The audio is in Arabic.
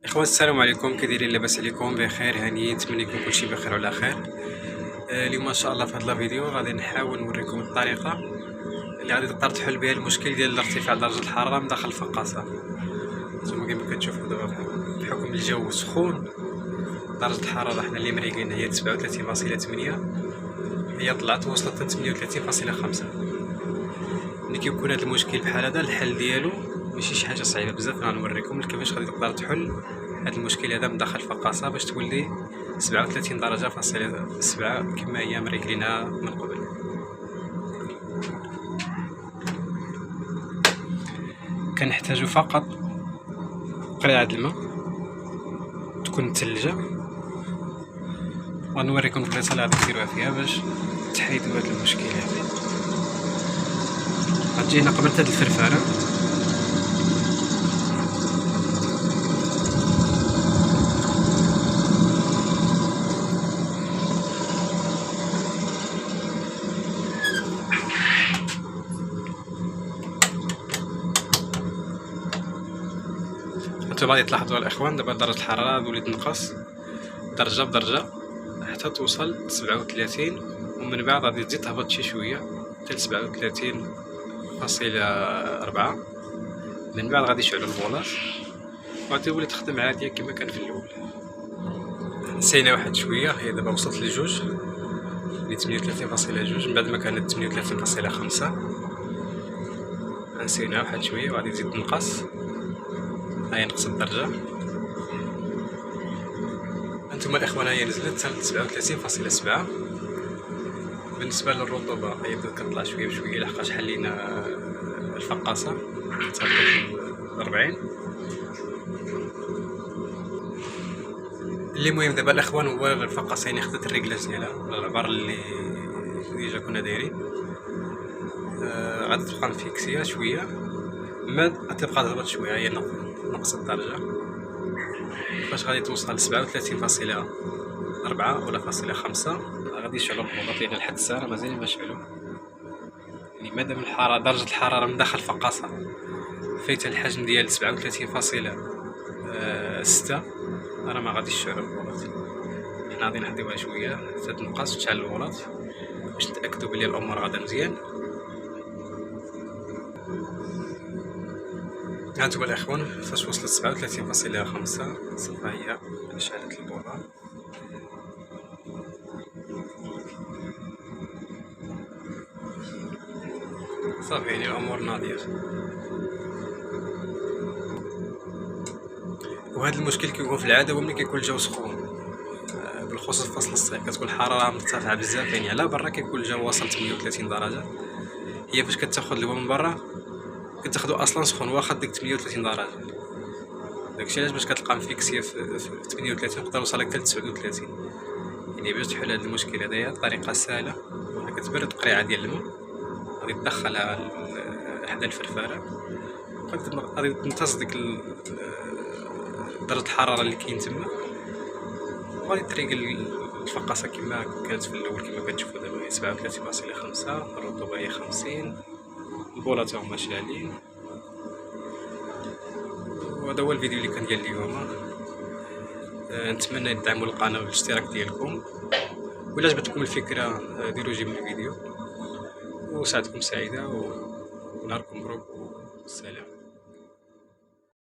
اخوان السلام عليكم، كي دايرين؟ لاباس عليكم؟ بخير، هانيين، نتمنى يكون كلشي بخير وعلى خير. اليوم ان شاء الله في هذا الفيديو غادي نحاول نوريكم الطريقه اللي غادي تقدر تحل بها المشكل ديال ارتفاع درجه الحراره من داخل الفقاصه. نتوما كما كتشوفوا دابا بحكم الجو سخون، درجه الحراره حنا اللي مريقين هي 37.8، هي طلعت وصلت 38.5. ملي كيكون هذا المشكل بحال هذا، الحل ديالو ماشي شي حاجه صعيبه بزاف. غنوريكم كيفاش غادي تقدر تحل هذا المشكل هذا من داخل الفقاصه باش تولي 37 درجه فاصلة 7 كما هي مريقلينها من قبل. كنحتاجو فقط قريعه الماء تكون متلجه، ونوريكم البلاصه اللي غادي ديروها فيها باش تحيدوا هذا المشكل هذا. غتجي هنا قبل هاد الفرفاره، انتم غادي تلاحظوا الاخوان دابا درجه الحراره ولات تنقص درجه بدرجه حتى توصل 37، ومن بعد غادي تزيد تهبط شي شويه حتى 37.4. من بعد غادي يشعلوا البولاص وغادي تولي تخدم عاديه كما كان في الاول. نسينا واحد شويه، هي دابا وصلت لجوج، ل 38.2 من بعد ما كانت 38.5. نسينا واحد شويه وغادي تزيد تنقص، هاي نقص الدرجه. انتم الاخوان هي نزلت 37.7. بالنسبه للرطوبه هي بدات كتطلع شويه بشويه لحقاش حلينا الفقاصه حتى 40. اللي مهم دابا الاخوان هو الفقاصه يعني خدات الريكلاج ديالها العبار اللي ديجا كنا دايرين. غادي تبقى مفيكسيه شويه، ما غتبقى تهبط شويه، هي نقص الدرجه فاش غادي توصل 37.4 ولا .5. غادي يشعلوا البولاط لان لحد الساعه مازال ما شعلوا. يعني مادام الحراره درجه الحراره من داخل الفقاصه فايت الحجم ديال 37.6، راه ما غاديش يشعلوا البولاط. حنا غادي نحضيوها شويه حتى تنقص وتشعل البولاط باش نتاكدوا بلي الامور غادا مزيان. هانتوما الاخوان فاش وصلت 37.5 صافي هي شعلت البولاط. صافي يعني الامور ناضيه. وهذا المشكل كيكون في العاده ملي كيكون الجو سخون، بالخصوص في فصل الصيف كتكون الحراره مرتفعه بزاف. يعني على برا كيكون الجو واصل 38 درجه، هي فاش كتاخذ الهواء من برا كتاخذو اصلا سخون واخا ديك 38 درجه. داكشي علاش باش كتلقى مفيكسيه في 38 يقدر يوصل لك حتى 39. يعني باش تحل هذا المشكل هذايا الطريقه سهله، كتبرد قريعه ديال الماء غادي تدخلها حدا الفرفاره، غادي تمتص ديك درجه الحراره اللي كاين تما، وغادي تريق الفقاصه كما كانت في الاول. كما كتشوفوا دابا هي 37.5، الرطوبه هي 50، البولاط هما شالين. وهذا هو الفيديو اللي كان ديال اليوم. نتمنى يدعموا القناه بالاشتراك ديالكم، ولا عجبتكم الفكره ديروا جيم الفيديو، وساعتكم سعيده ونهاركم مبروك والسلام.